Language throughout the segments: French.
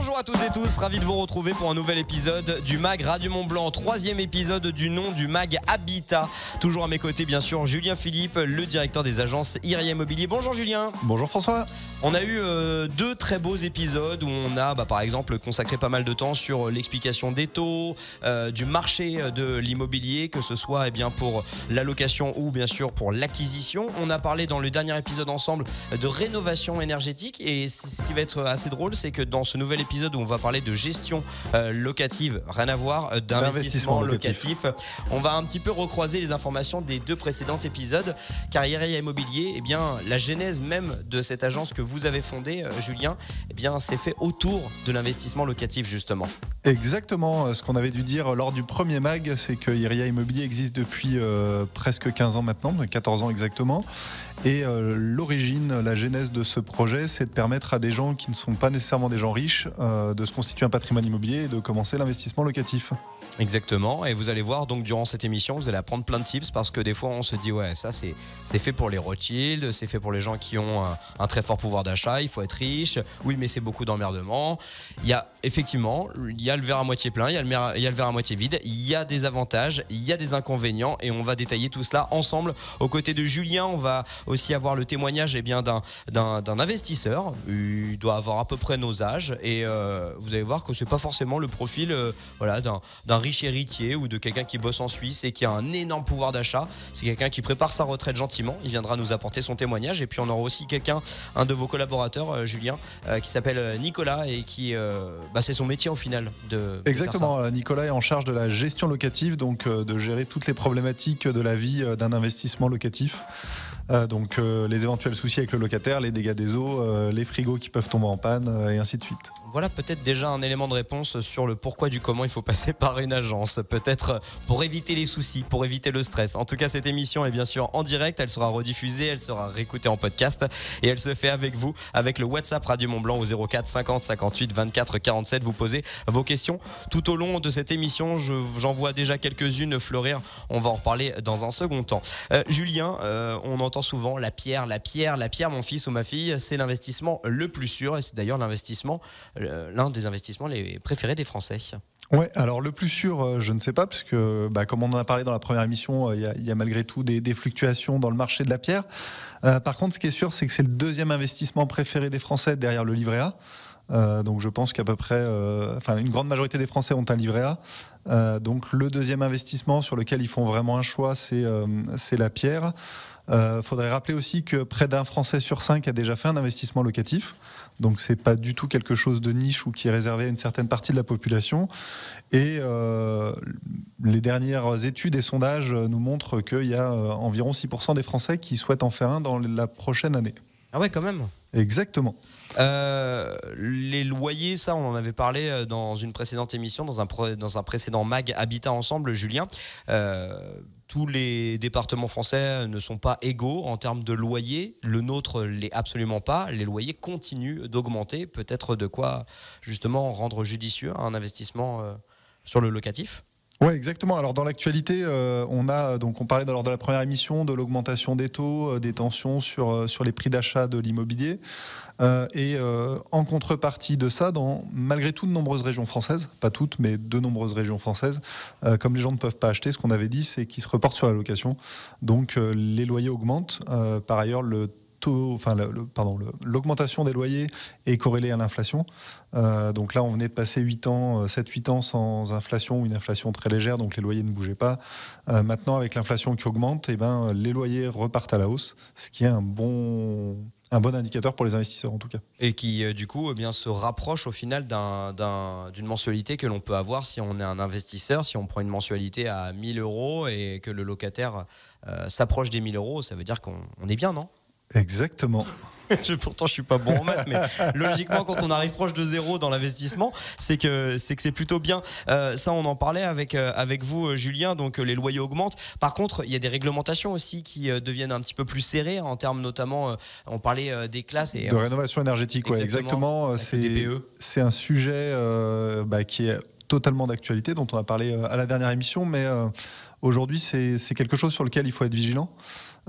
Bonjour à toutes et tous, ravi de vous retrouver pour un nouvel épisode du MAG Radio Mont-Blanc, 3e épisode du nom du MAG Habitat. Toujours à mes côtés bien sûr Julien Philippe, le directeur des agences Iria Immobilier. Bonjour Julien. Bonjour François. On a eu deux très beaux épisodes où on a par exemple consacré pas mal de temps sur l'explication des taux, du marché de l'immobilier, que ce soit pour la location ou bien sûr pour l'acquisition. On a parlé dans le dernier épisode ensemble de rénovation énergétique et ce qui va être assez drôle, c'est que dans ce nouvel épisode où on va parler de gestion locative, rien à voir, d'investissement locatif, on va un petit peu recroiser les informations des deux précédents épisodes, car Iria Immobilier, la genèse même de cette agence que vous avez fondée, Julien, c'est fait autour de l'investissement locatif justement. Exactement, ce qu'on avait dû dire lors du premier MAG, c'est que Iria Immobilier existe depuis presque 15 ans maintenant, 14 ans exactement. Et l'origine, la genèse de ce projet, c'est de permettre à des gens qui ne sont pas nécessairement des gens riches de se constituer un patrimoine immobilier et de commencer l'investissement locatif. Exactement, et vous allez voir donc durant cette émission, vous allez apprendre plein de tips, parce que des fois on se dit ouais, ça c'est fait pour les Rothschild, c'est fait pour les gens qui ont un très fort pouvoir d'achat, il faut être riche, oui mais c'est beaucoup d'emmerdement. Il y a effectivement, il y a le verre à moitié plein, il y a le verre à moitié vide, il y a des avantages, il y a des inconvénients, et on va détailler tout cela ensemble. Aux côtés de Julien, on va aussi avoir le témoignage d'un investisseur. Il doit avoir à peu près nos âges, et vous allez voir que c'est pas forcément le profil d'un riche héritier ou de quelqu'un qui bosse en Suisse et qui a un énorme pouvoir d'achat. C'est quelqu'un qui prépare sa retraite gentiment. Il viendra nous apporter son témoignage. Et puis on aura aussi un de vos collaborateurs, Julien, qui s'appelle Nicolas et qui c'est son métier au final Exactement, Nicolas est en charge de la gestion locative, donc de gérer toutes les problématiques de la vie d'un investissement locatif. Donc les éventuels soucis avec le locataire, les dégâts des eaux, les frigos qui peuvent tomber en panne et ainsi de suite. Voilà peut-être déjà un élément de réponse sur le pourquoi du comment il faut passer par une agence, peut-être pour éviter les soucis, pour éviter le stress. En tout cas, cette émission est bien sûr en direct, elle sera rediffusée, elle sera réécoutée en podcast et elle se fait avec vous, avec le WhatsApp Radio Mont-Blanc au 04 50 58 24 47. Vous posez vos questions tout au long de cette émission. J'en vois déjà quelques-unes fleurir, on va en reparler dans un second temps. Julien, on entend souvent la pierre, mon fils ou ma fille, c'est l'investissement le plus sûr, et c'est d'ailleurs l'un des investissements les préférés des Français. Ouais, alors le plus sûr, je ne sais pas, parce que comme on en a parlé dans la première émission, il y a malgré tout des fluctuations dans le marché de la pierre. Par contre, ce qui est sûr, c'est que c'est le deuxième investissement préféré des Français derrière le livret A. Donc je pense qu'à peu près, une grande majorité des Français ont un livret A. Donc le deuxième investissement sur lequel ils font vraiment un choix, c'est la pierre. Faudrait rappeler aussi que près d'un Français sur 5 a déjà fait un investissement locatif. Donc c'est pas du tout quelque chose de niche ou qui est réservé à une certaine partie de la population. Et les dernières études et sondages nous montrent qu'il y a environ 6% des Français qui souhaitent en faire un dans la prochaine année. Ah ouais, quand même. Exactement. Les loyers, ça on en avait parlé dans une précédente émission, dans un précédent MAG Habitat ensemble, Julien. Tous les départements français ne sont pas égaux en termes de loyer. Le nôtre l'est absolument pas. Les loyers continuent d'augmenter. Peut-être de quoi justement rendre judicieux un investissement sur le locatif. Ouais, exactement. Alors dans l'actualité, on parlait lors de la première émission de l'augmentation des taux, des tensions sur les prix d'achat de l'immobilier. En contrepartie de ça, dans malgré tout de nombreuses régions françaises, pas toutes, mais de nombreuses régions françaises, comme les gens ne peuvent pas acheter, ce qu'on avait dit, c'est qu'ils se reportent sur la location. Donc les loyers augmentent. Par ailleurs, l'augmentation des loyers est corrélée à l'inflation. Donc là, on venait de passer 7-8 ans sans inflation ou une inflation très légère, donc les loyers ne bougeaient pas. Maintenant, avec l'inflation qui augmente, les loyers repartent à la hausse, ce qui est un bon indicateur pour les investisseurs en tout cas. Et qui du coup se rapproche au final d'une mensualité que l'on peut avoir si on est un investisseur. Si on prend une mensualité à 1 000 € et que le locataire s'approche des 1 000 €, ça veut dire qu'on est bien, non ? Exactement. Pourtant, je suis pas bon en maths, mais logiquement, quand on arrive proche de zéro dans l'investissement, c'est que c'est plutôt bien. Ça, on en parlait avec vous, Julien. Donc, les loyers augmentent. Par contre, il y a des réglementations aussi qui deviennent un petit peu plus serrées en termes, notamment, on parlait des classes et de rénovation énergétique. Exactement. C'est un sujet qui est totalement d'actualité, dont on a parlé à la dernière émission, mais aujourd'hui, c'est quelque chose sur lequel il faut être vigilant.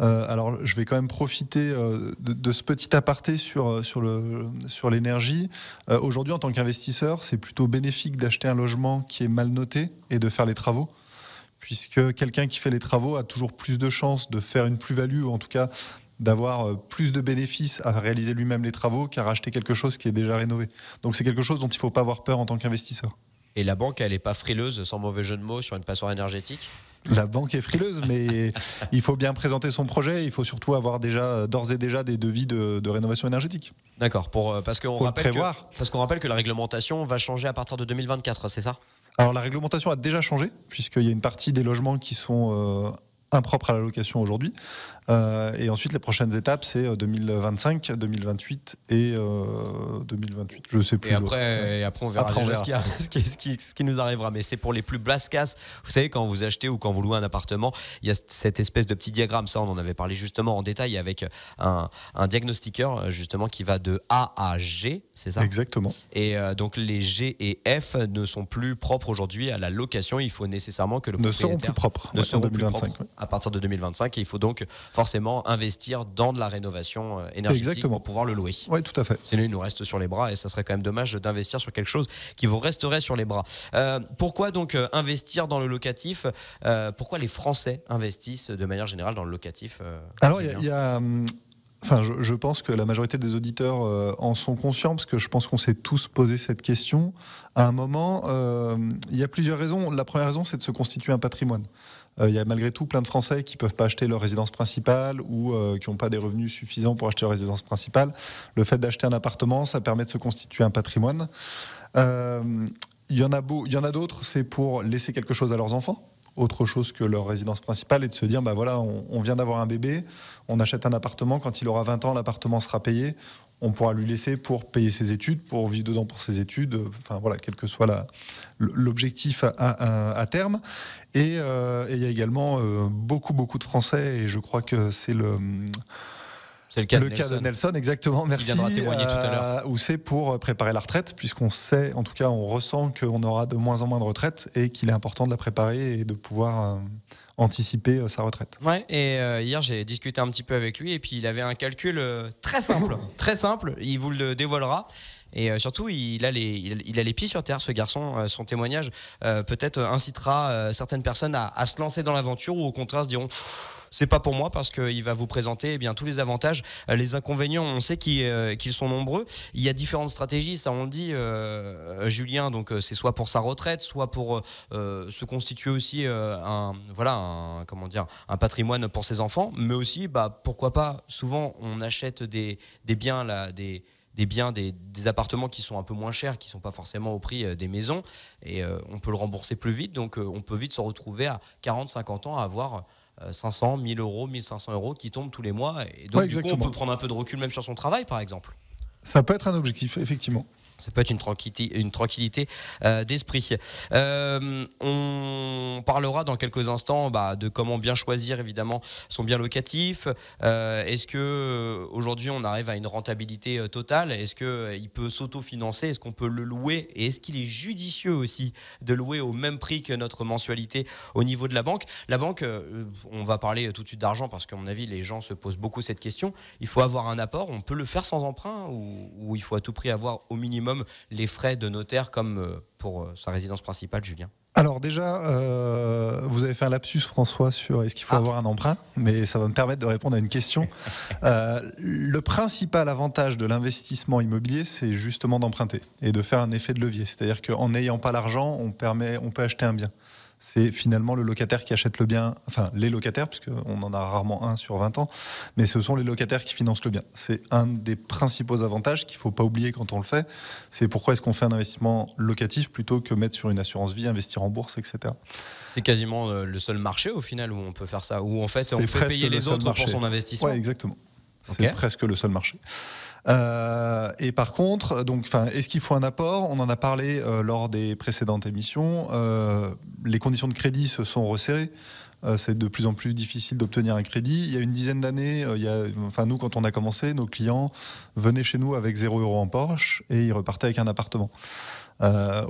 Alors, je vais quand même profiter de ce petit aparté sur l'énergie. Aujourd'hui, en tant qu'investisseur, c'est plutôt bénéfique d'acheter un logement qui est mal noté et de faire les travaux, puisque quelqu'un qui fait les travaux a toujours plus de chances de faire une plus-value, ou en tout cas d'avoir plus de bénéfices à réaliser lui-même les travaux qu'à racheter quelque chose qui est déjà rénové. Donc c'est quelque chose dont il ne faut pas avoir peur en tant qu'investisseur. Et la banque, elle n'est pas frileuse, sans mauvais jeu de mots, sur une passoire énergétique? La banque est frileuse, mais il faut bien présenter son projet. Il faut surtout avoir d'ores et déjà des devis de rénovation énergétique. D'accord, parce qu'on rappelle que la réglementation va changer à partir de 2024, c'est ça? Alors la réglementation a déjà changé, puisqu'il y a une partie des logements qui sont impropres à la location aujourd'hui. Et ensuite, les prochaines étapes, c'est 2025, 2028 et 2028. Je ne sais plus. Et après, on verra ce qui nous arrivera. Mais c'est pour les plus blascasses. Vous savez, quand vous achetez ou quand vous louez un appartement, il y a cette espèce de petit diagramme. Ça, on en avait parlé justement en détail avec un diagnostiqueur, justement, qui va de A à G, c'est ça? Exactement. Et donc, les G et F ne sont plus propres aujourd'hui à la location. Il faut nécessairement que le propriétaire seront plus propres. Ne seront plus propres à partir de 2025. Et il faut donc forcément investir dans de la rénovation énergétique pour pouvoir le louer. Oui, tout à fait. Sinon, il nous reste sur les bras et ça serait quand même dommage d'investir sur quelque chose qui vous resterait sur les bras. Pourquoi donc investir dans le locatif? Pourquoi les Français investissent de manière générale dans le locatif? Alors, il y a Enfin, je pense que la majorité des auditeurs en sont conscients, parce que je pense qu'on s'est tous posé cette question. À un moment, il y a plusieurs raisons. La première raison, c'est de se constituer un patrimoine. Il y a malgré tout plein de Français qui ne peuvent pas acheter leur résidence principale ou qui n'ont pas des revenus suffisants pour acheter leur résidence principale. Le fait d'acheter un appartement, ça permet de se constituer un patrimoine. Il y en a d'autres, c'est pour laisser quelque chose à leurs enfants, autre chose que leur résidence principale, et de se dire, bah voilà, on vient d'avoir un bébé, on achète un appartement, quand il aura 20 ans, l'appartement sera payé, on pourra lui laisser pour payer ses études, pour vivre dedans pour ses études, enfin voilà, quel que soit l'objectif à terme. Et il y a également beaucoup de Français, et je crois que c'est le cas de Nelson, exactement, merci. Qui viendra témoigner tout à l'heure. Où c'est pour préparer la retraite, puisqu'on sait, en tout cas, on ressent qu'on aura de moins en moins de retraite et qu'il est important de la préparer et de pouvoir anticiper sa retraite. Ouais, et hier j'ai discuté un petit peu avec lui et puis il avait un calcul très simple, il vous le dévoilera. Et surtout, il a les pieds sur terre, ce garçon. Son témoignage peut-être incitera certaines personnes à se lancer dans l'aventure ou au contraire se diront c'est pas pour moi, parce qu'il va vous présenter tous les avantages. Les inconvénients, on sait qu'ils sont nombreux. Il y a différentes stratégies, ça on le dit, Julien. Donc c'est soit pour sa retraite, soit pour se constituer aussi un patrimoine pour ses enfants, mais aussi pourquoi pas. Souvent on achète des biens là, des appartements qui sont un peu moins chers, qui ne sont pas forcément au prix des maisons, et on peut le rembourser plus vite, donc on peut vite se retrouver à 40-50 ans à avoir 500, 1000 euros, 1500 euros qui tombent tous les mois, et donc du coup on peut prendre un peu de recul même sur son travail par exemple. Ça peut être un objectif, effectivement. Ça peut être une tranquillité d'esprit. On parlera dans quelques instants de comment bien choisir évidemment son bien locatif. Est-ce que aujourd'hui on arrive à une rentabilité totale? Est-ce qu'il peut s'autofinancer? Est-ce qu'on peut le louer? Et est-ce qu'il est judicieux aussi de louer au même prix que notre mensualité au niveau de la banque? La banque, on va parler tout de suite d'argent parce qu'à mon avis les gens se posent beaucoup cette question. Il faut avoir un apport, on peut le faire sans emprunt, ou il faut à tout prix avoir au minimum les frais de notaire comme pour sa résidence principale, Julien? Alors déjà, vous avez fait un lapsus, François, sur est-ce qu'il faut avoir un emprunt, mais ça va me permettre de répondre à une question. Le principal avantage de l'investissement immobilier, c'est justement d'emprunter et de faire un effet de levier. C'est-à-dire qu'en n'ayant pas l'argent, on peut acheter un bien. C'est finalement le locataire qui achète le bien, enfin les locataires, puisqu'on en a rarement un sur 20 ans, mais ce sont les locataires qui financent le bien. C'est un des principaux avantages qu'il ne faut pas oublier quand on le fait. C'est pourquoi est-ce qu'on fait un investissement locatif plutôt que mettre sur une assurance vie, investir en bourse, etc. C'est quasiment le seul marché au final où on peut faire ça, où en fait on fait payer les autres pour son investissement. Oui, exactement. C'est presque le seul marché. Et par contre, est-ce qu'il faut un apport? On en a parlé lors des précédentes émissions. Les conditions de crédit se sont resserrées. C'est de plus en plus difficile d'obtenir un crédit. Il y a une dizaine d'années, nous, quand on a commencé, nos clients venaient chez nous avec 0 € en poche et ils repartaient avec un appartement.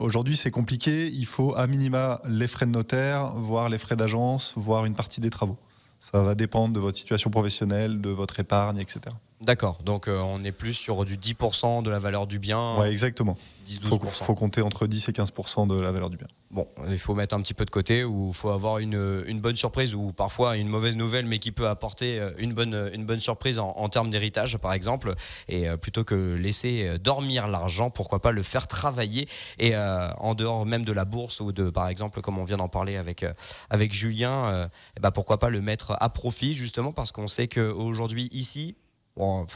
Aujourd'hui, c'est compliqué. Il faut à minima les frais de notaire, voire les frais d'agence, voire une partie des travaux. Ça va dépendre de votre situation professionnelle, de votre épargne, etc. D'accord, donc on est plus sur du 10% de la valeur du bien. Ouais, exactement. 10-12%. Il faut compter entre 10 et 15% de la valeur du bien. Bon, il faut mettre un petit peu de côté, ou il faut avoir une bonne surprise, ou parfois une mauvaise nouvelle, mais qui peut apporter une bonne surprise en termes d'héritage, par exemple. Et plutôt que laisser dormir l'argent, pourquoi pas le faire travailler, et en dehors même de la bourse, ou de, par exemple, comme on vient d'en parler avec Julien, pourquoi pas le mettre à profit, justement, parce qu'on sait qu'aujourd'hui, ici, bon,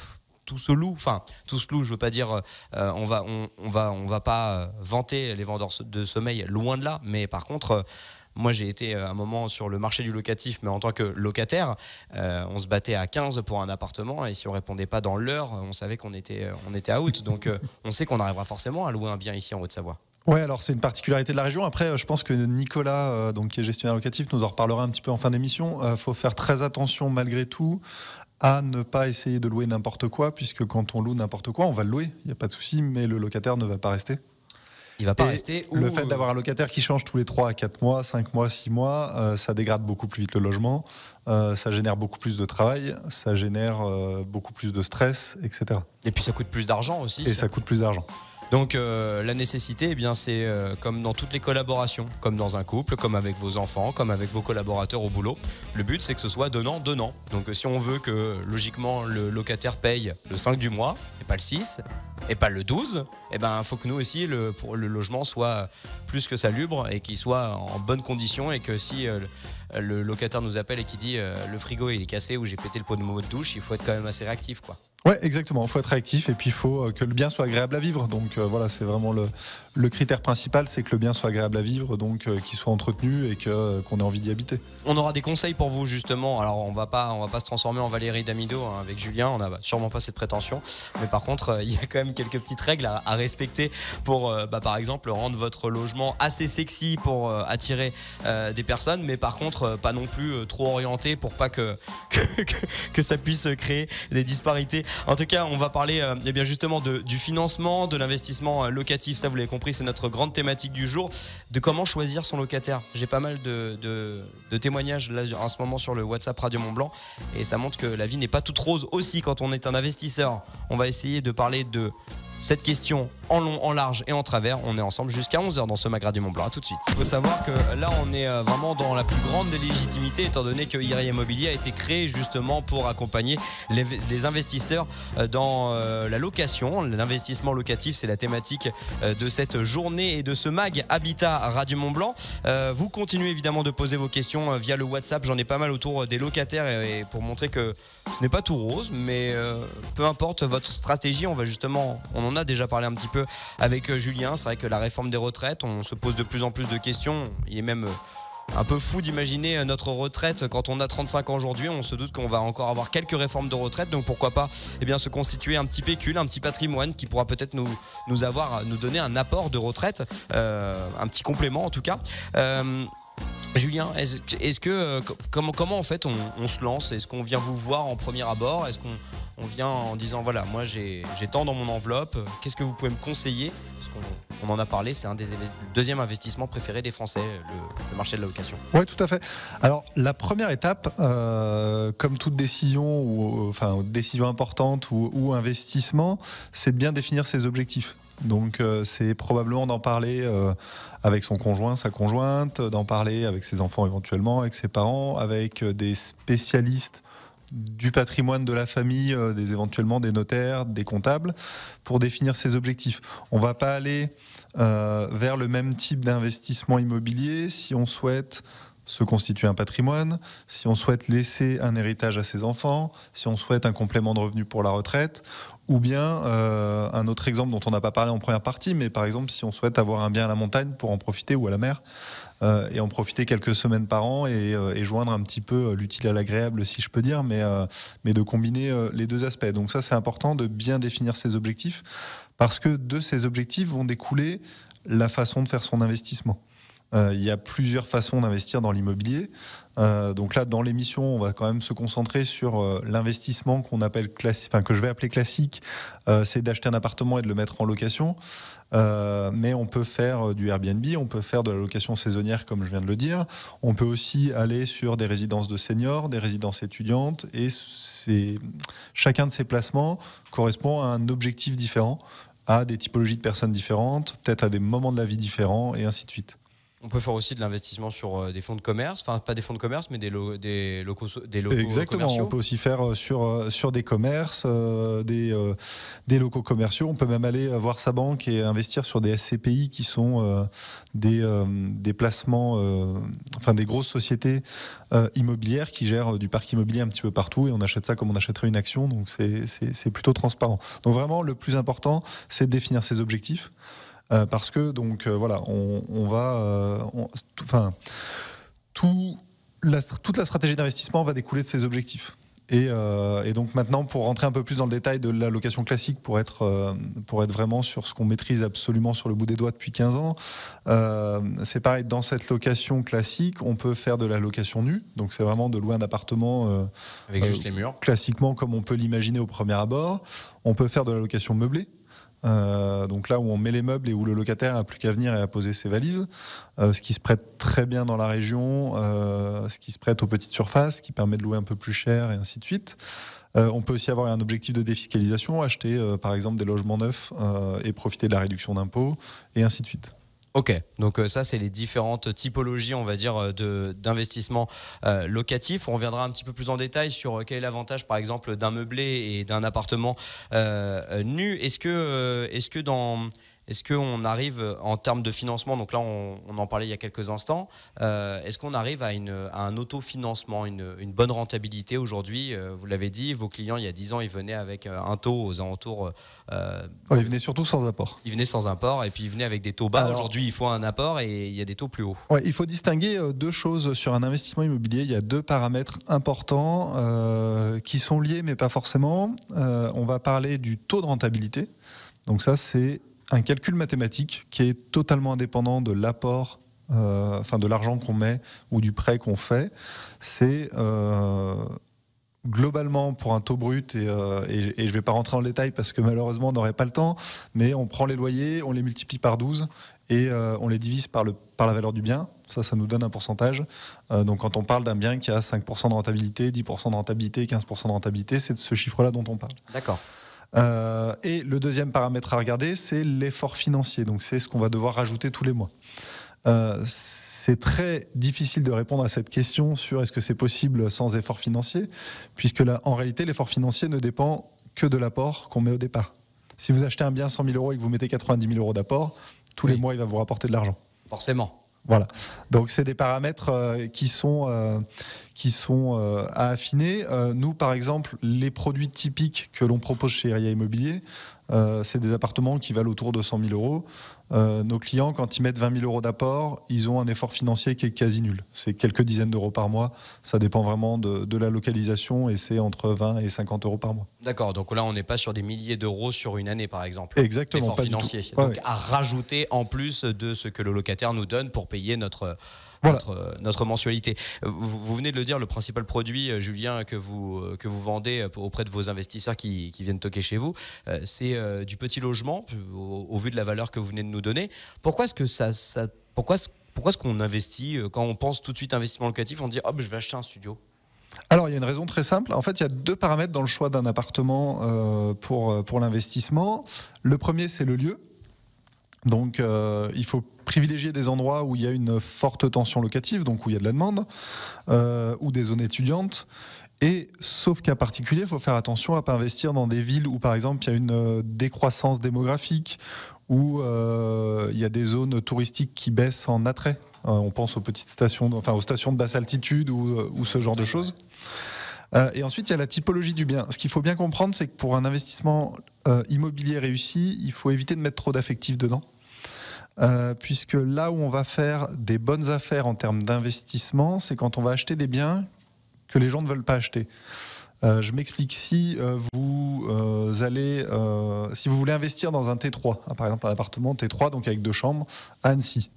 tout se loue, je veux pas dire on va pas vanter les vendeurs de sommeil, loin de là, mais par contre moi j'ai été un moment sur le marché du locatif, mais en tant que locataire, on se battait à 15 pour un appartement, et si on répondait pas dans l'heure, on savait qu'on était out, donc on sait qu'on arrivera forcément à louer un bien ici en Haute-Savoie. Ouais, alors c'est une particularité de la région. Après, je pense que Nicolas, qui est gestionnaire locatif, nous en reparlera un petit peu en fin d'émission. Faut faire très attention malgré tout à ne pas essayer de louer n'importe quoi, puisque quand on loue n'importe quoi, on va le louer, il n'y a pas de souci, mais le locataire ne va pas rester. Il va pas rester. Le fait d'avoir un locataire qui change tous les 3 à 4 mois, 5 mois, 6 mois, ça dégrade beaucoup plus vite le logement, ça génère beaucoup plus de travail, ça génère beaucoup plus de stress, etc. Et puis ça coûte plus d'argent aussi. Et ça coûte plus d'argent. Donc la nécessité, c'est comme dans toutes les collaborations, comme dans un couple, comme avec vos enfants, comme avec vos collaborateurs au boulot. Le but, c'est que ce soit donnant-donnant. Donc si on veut que logiquement le locataire paye le 5 du mois, et pas le 6, et pas le 12, il faut que nous aussi, pour le logement soit plus que salubre, et qu'il soit en bonne condition, et que si le locataire nous appelle et qui dit le frigo il est cassé, ou j'ai pété le pot de douche, il faut être quand même assez réactif, quoi. Ouais, exactement. Il faut être réactif, et puis il faut que le bien soit agréable à vivre. Donc voilà, c'est vraiment le critère principal, c'est que le bien soit agréable à vivre, donc qu'il soit entretenu et qu'on ait envie d'y habiter. On aura des conseils pour vous, justement. Alors on va pas se transformer en Valérie Damido, avec Julien, on n'a sûrement pas cette prétention, mais par contre il y a quand même quelques petites règles à respecter pour par exemple rendre votre logement assez sexy pour attirer des personnes, mais par contre pas non plus trop orienté pour pas que ça puisse créer des disparités. En tout cas, on va parler justement du financement, de l'investissement locatif. Ça, vous l'avez compris, c'est notre grande thématique du jour. De comment choisir son locataire. J'ai pas mal de témoignages là en ce moment sur le WhatsApp Radio Mont-Blanc, et ça montre que la vie n'est pas toute rose aussi quand on est un investisseur. On va essayer de parler de cette question en long, en large et en travers. On est ensemble jusqu'à 11h dans ce Mag Radio Mont-Blanc. À tout de suite. Il faut savoir que là, on est vraiment dans la plus grande des légitimités, étant donné que IRI Immobilier a été créé justement pour accompagner les investisseurs dans la location. L'investissement locatif, c'est la thématique de cette journée et de ce Mag Habitat Radio Mont-Blanc. Vous continuez évidemment de poser vos questions via le WhatsApp. J'en ai pas mal autour des locataires, et pour montrer que ce n'est pas tout rose, mais peu importe votre stratégie, on en a déjà parlé un petit peu avec Julien. C'est vrai que la réforme des retraites, on se pose de plus en plus de questions. Il est même un peu fou d'imaginer notre retraite quand on a 35 ans aujourd'hui. On se doute qu'on va encore avoir quelques réformes de retraite, donc pourquoi pas se constituer un petit pécule, un petit patrimoine qui pourra peut-être nous donner un apport de retraite, un petit complément en tout cas. Julien, est-ce que comment en fait on se lance? Est-ce qu'on vient vous voir en premier abord? Est-ce qu'on vient en disant voilà, moi j'ai tant dans mon enveloppe, qu'est-ce que vous pouvez me conseiller? Parce qu'on en a parlé, c'est un des deuxièmes investissements préférés des Français, le marché de la location. Oui, tout à fait. Alors la première étape, comme toute décision, ou décision importante ou investissement, c'est de bien définir ses objectifs. Donc c'est probablement d'en parler avec son conjoint, sa conjointe, d'en parler avec ses enfants éventuellement, avec ses parents, avec des spécialistes du patrimoine de la famille, éventuellement des notaires, des comptables, pour définir ses objectifs. On ne va pas aller vers le même type d'investissement immobilier si on souhaite se constituer un patrimoine, si on souhaite laisser un héritage à ses enfants, si on souhaite un complément de revenu pour la retraite, ou bien un autre exemple dont on n'a pas parlé en première partie, mais par exemple si on souhaite avoir un bien à la montagne pour en profiter, ou à la mer, et en profiter quelques semaines par an, et joindre un petit peu l'utile à l'agréable, si je peux dire, mais de combiner les deux aspects. Donc ça, c'est important de bien définir ses objectifs, parce que de ces objectifs vont découler la façon de faire son investissement. Il y a plusieurs façons d'investir dans l'immobilier. Donc là, dans l'émission, on va quand même se concentrer sur l'investissement qu'on appelle que je vais appeler classique. C'est d'acheter un appartement et de le mettre en location. Mais on peut faire du Airbnb, on peut faire de la location saisonnière, comme je viens de le dire. On peut aussi aller sur des résidences de seniors, des résidences étudiantes. Et chacun de ces placements correspond à un objectif différent, à des typologies de personnes différentes, peut-être à des moments de la vie différents, et ainsi de suite. On peut faire aussi de l'investissement sur des fonds de commerce, enfin pas des fonds de commerce, mais des locaux Exactement, commerciaux. on peut aussi faire sur des commerces, des locaux commerciaux. On peut même aller voir sa banque et investir sur des SCPI qui sont des placements, des grosses sociétés immobilières qui gèrent du parc immobilier un petit peu partout, et on achète ça comme on achèterait une action, donc c'est plutôt transparent. Donc vraiment, le plus important, c'est de définir ses objectifs. Parce que toute la stratégie d'investissement va découler de ces objectifs. Et donc maintenant, pour rentrer un peu plus dans le détail de la location classique, pour être vraiment sur ce qu'on maîtrise absolument sur le bout des doigts depuis 15 ans, c'est pareil, dans cette location classique, on peut faire de la location nue, donc c'est vraiment de louer un appartement avec juste les murs, classiquement comme on peut l'imaginer au premier abord. On peut faire de la location meublée. Donc là où on met les meubles et où le locataire n'a plus qu'à venir et à poser ses valises, ce qui se prête très bien dans la région, ce qui se prête aux petites surfaces, qui permet de louer un peu plus cher et ainsi de suite. On peut aussi avoir un objectif de défiscalisation, acheter par exemple des logements neufs et profiter de la réduction d'impôts et ainsi de suite. Ok, donc ça c'est les différentes typologies, on va dire, d'investissement locatif. On reviendra un petit peu plus en détail sur quel est l'avantage, par exemple, d'un meublé et d'un appartement nu. Est-ce qu'on arrive en termes de financement, donc là on en parlait il y a quelques instants, est-ce qu'on arrive à un autofinancement, une bonne rentabilité aujourd'hui? Vous l'avez dit, vos clients il y a 10 ans ils venaient avec un taux aux alentours... ils venaient surtout sans apport. Ils venaient sans apport et puis ils venaient avec des taux bas. Aujourd'hui il faut un apport et il y a des taux plus hauts. Ouais, il faut distinguer deux choses sur un investissement immobilier. Il y a deux paramètres importants qui sont liés mais pas forcément. On va parler du taux de rentabilité. Donc ça c'est un calcul mathématique qui est totalement indépendant de l'apport, de l'argent qu'on met ou du prêt qu'on fait. C'est globalement pour un taux brut, et je ne vais pas rentrer dans le détail parce que malheureusement on n'aurait pas le temps, mais on prend les loyers, on les multiplie par 12 et on les divise par la valeur du bien. Ça nous donne un pourcentage. Donc quand on parle d'un bien qui a 5% de rentabilité, 10% de rentabilité, 15% de rentabilité, c'est de ce chiffre-là dont on parle. D'accord. Et le deuxième paramètre à regarder, c'est l'effort financier. Donc c'est ce qu'on va devoir rajouter tous les mois. C'est très difficile de répondre à cette question sur est-ce que c'est possible sans effort financier, puisque là, en réalité, l'effort financier ne dépend que de l'apport qu'on met au départ. Si vous achetez un bien 100 000 € et que vous mettez 90 000 € d'apport, tous les mois, il va vous rapporter de l'argent. Forcément. Voilà. Donc c'est des paramètres qui sont à affiner. Nous, par exemple, les produits typiques que l'on propose chez Iria Immobilier, c'est des appartements qui valent autour de 100 000 €. Nos clients, quand ils mettent 20 000 € d'apport, ils ont un effort financier qui est quasi nul. C'est quelques dizaines d'euros par mois. Ça dépend vraiment de la localisation et c'est entre 20 et 50 € par mois. D'accord, donc là on n'est pas sur des milliers d'euros sur une année par exemple. Exactement. L'effort financier. Donc à rajouter en plus de ce que le locataire nous donne pour payer notre mensualité. Vous venez de le dire, le principal produit, Julien, que vous vendez auprès de vos investisseurs qui viennent toquer chez vous, c'est du petit logement, au vu de la valeur que vous venez de nous donner. Pourquoi est-ce qu'on investit, quand on pense tout de suite investissement locatif, on dit « je vais acheter un studio ». Alors, il y a une raison très simple. En fait, il y a deux paramètres dans le choix d'un appartement pour l'investissement. Le premier, c'est le lieu. Donc, il faut privilégier des endroits où il y a une forte tension locative, donc où il y a de la demande, ou des zones étudiantes. Et sauf cas particulier, il faut faire attention à ne pas investir dans des villes où, par exemple, il y a une décroissance démographique, où il y a des zones touristiques qui baissent en attrait. On pense aux petites stations, aux stations de basse altitude ou ce genre de choses. Et ensuite, il y a la typologie du bien. Ce qu'il faut bien comprendre, c'est que pour un investissement immobilier réussi, il faut éviter de mettre trop d'affectifs dedans. Puisque là où on va faire des bonnes affaires en termes d'investissement, c'est quand on va acheter des biens que les gens ne veulent pas acheter. Je m'explique. Si vous voulez investir dans un T3, par exemple un appartement T3, donc avec 2 chambres, à Annecy,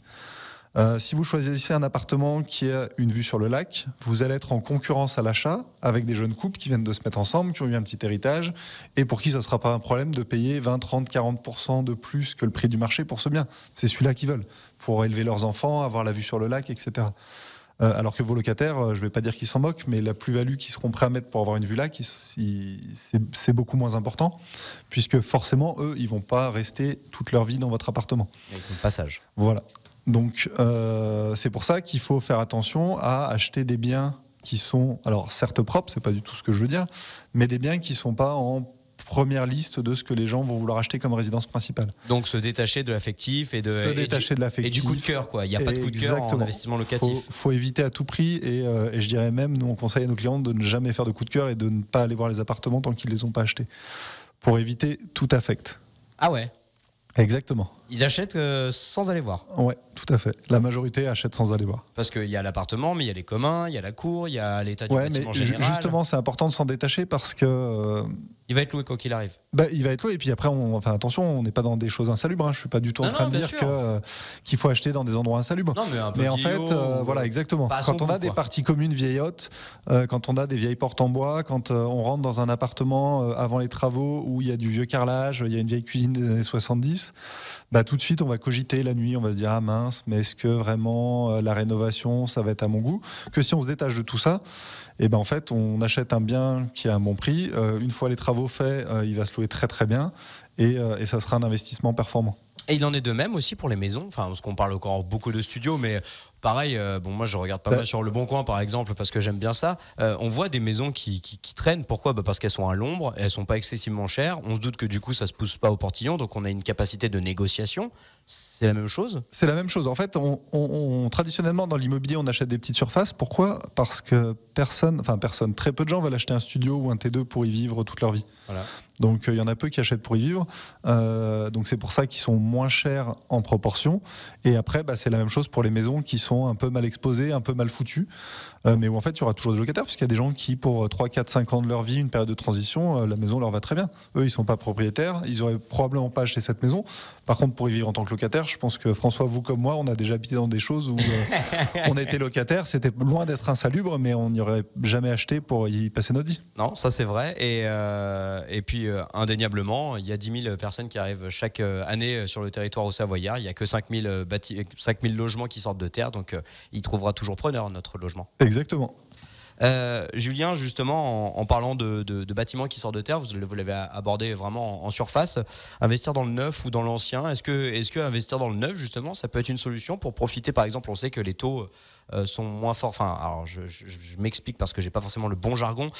Si vous choisissez un appartement qui a une vue sur le lac, vous allez être en concurrence à l'achat avec des jeunes couples qui viennent de se mettre ensemble, qui ont eu un petit héritage, et pour qui ce ne sera pas un problème de payer 20, 30, 40% de plus que le prix du marché pour ce bien. C'est celui-là qu'ils veulent, pour élever leurs enfants, avoir la vue sur le lac, etc. Alors que vos locataires, je ne vais pas dire qu'ils s'en moquent, mais la plus-value qu'ils seront prêts à mettre pour avoir une vue lac, c'est beaucoup moins important, puisque forcément, eux, ils ne vont pas rester toute leur vie dans votre appartement. Ils sont de passage. Voilà. Donc, c'est pour ça qu'il faut faire attention à acheter des biens qui sont, alors certes propres, c'est pas du tout ce que je veux dire, mais des biens qui ne sont pas en première liste de ce que les gens vont vouloir acheter comme résidence principale. Donc se détacher de l'affectif et du coup de cœur, quoi. Il n'y a pas de coup de cœur en investissement locatif. Faut éviter à tout prix et je dirais même, nous on conseille à nos clients de ne jamais faire de coup de cœur et de ne pas aller voir les appartements tant qu'ils ne les ont pas achetés, pour éviter tout affect. Ah ouais. Exactement. Ils achètent sans aller voir. Ouais, tout à fait. La majorité achète sans aller voir. Parce qu'il y a l'appartement, mais il y a les communs, il y a la cour, il y a l'état du bâtiment général. Justement, c'est important de s'en détacher parce que... il va être loué quoi qu'il arrive. Il va être loué et puis après, attention, on n'est pas dans des choses insalubres. Je ne suis pas du tout en train de dire qu'il faut acheter dans des endroits insalubres. Non, mais un peu en fait, voilà, exactement. Quand on a des parties communes vieillottes, quand on a des vieilles portes en bois, quand on rentre dans un appartement avant les travaux où il y a du vieux carrelage, il y a une vieille cuisine des années 70, tout de suite, on va cogiter la nuit, on va se dire « Ah mince, mais est-ce que vraiment la rénovation, ça va être à mon goût ?» Que si on se détache de tout ça, en fait, on achète un bien qui a un bon prix. Une fois les travaux faits, il va se louer très très bien et ça sera un investissement performant. Et il en est de même aussi pour les maisons, parce qu'on parle encore beaucoup de studios, mais pareil, moi je regarde pas mal sur Le Bon Coin par exemple, parce que j'aime bien ça. On voit des maisons qui traînent. Pourquoi ? Parce qu'elles sont à l'ombre, elles sont pas excessivement chères. On se doute que du coup ça se pousse pas au portillon, donc on a une capacité de négociation. C'est la même chose ? C'est la même chose. En fait, traditionnellement dans l'immobilier, on achète des petites surfaces. Pourquoi ? Parce que très peu de gens veulent acheter un studio ou un T2 pour y vivre toute leur vie. Voilà. Donc il y en a peu qui achètent pour y vivre. Donc c'est pour ça qu'ils sont moins chers en proportion. Et après, c'est la même chose pour les maisons qui sont un peu mal exposées, un peu mal foutues. Mais où en fait, il y aura toujours des locataires, puisqu'il y a des gens qui, pour 3, 4, 5 ans de leur vie, une période de transition, la maison leur va très bien. Eux, ils ne sont pas propriétaires. Ils n'auraient probablement pas acheté cette maison. Par contre, pour y vivre en tant que locataire, je pense que François, vous comme moi, on a déjà habité dans des choses où on était locataire. C'était loin d'être insalubre, mais on n'y aurait jamais acheté pour y passer notre vie. Non, ça c'est vrai. Et puis, indéniablement, il y a 10 000 personnes qui arrivent chaque année sur le territoire au Savoyard. Il n'y a que 5 000 logements qui sortent de terre. Donc, il trouvera toujours preneur, notre logement. Exactement. Julien, justement, en parlant de bâtiments qui sortent de terre, vous l'avez abordé vraiment en surface. Investir dans le neuf ou dans l'ancien, est-ce que investir dans le neuf, justement, ça peut être une solution pour profiter? Par exemple, on sait que les taux sont moins forts. Enfin, alors je m'explique parce que j'ai pas forcément le bon jargon.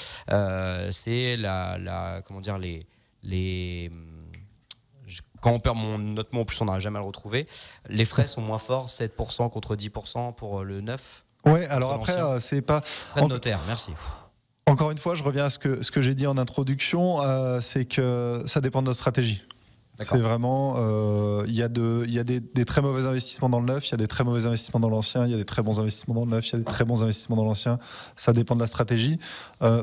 C'est comment dire, quand on perd notre mot, en plus on n'arrive jamais à le retrouver. Les frais sont moins forts, 7% contre 10% pour le neuf. Ouais, alors après, c'est pas. Frais de notaire, merci. Encore une fois, je reviens à ce que j'ai dit en introduction, c'est que ça dépend de notre stratégie. C'est vraiment, il y a des très mauvais investissements dans le neuf, il y a des très mauvais investissements dans l'ancien, il y a des très bons investissements dans le neuf, il y a des très bons investissements dans l'ancien. Ça dépend de la stratégie.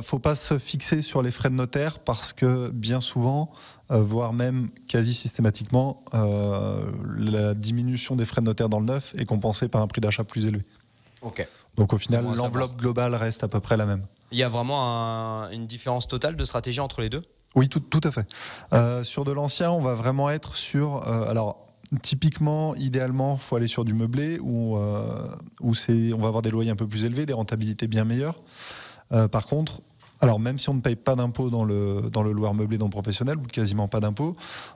Faut pas se fixer sur les frais de notaire parce que bien souvent, voire même quasi systématiquement, la diminution des frais de notaire dans le neuf est compensée par un prix d'achat plus élevé. Okay. Donc au final, l'enveloppe globale reste à peu près la même. Il y a vraiment une différence totale de stratégie entre les deux ? Oui, tout à fait. Sur de l'ancien, on va vraiment être sur... alors, typiquement, idéalement, il faut aller sur du meublé où on va avoir des loyers un peu plus élevés, des rentabilités bien meilleures. Par contre, alors même si on ne paye pas d'impôt dans le loueur meublé non professionnel, ou quasiment pas d'impôt,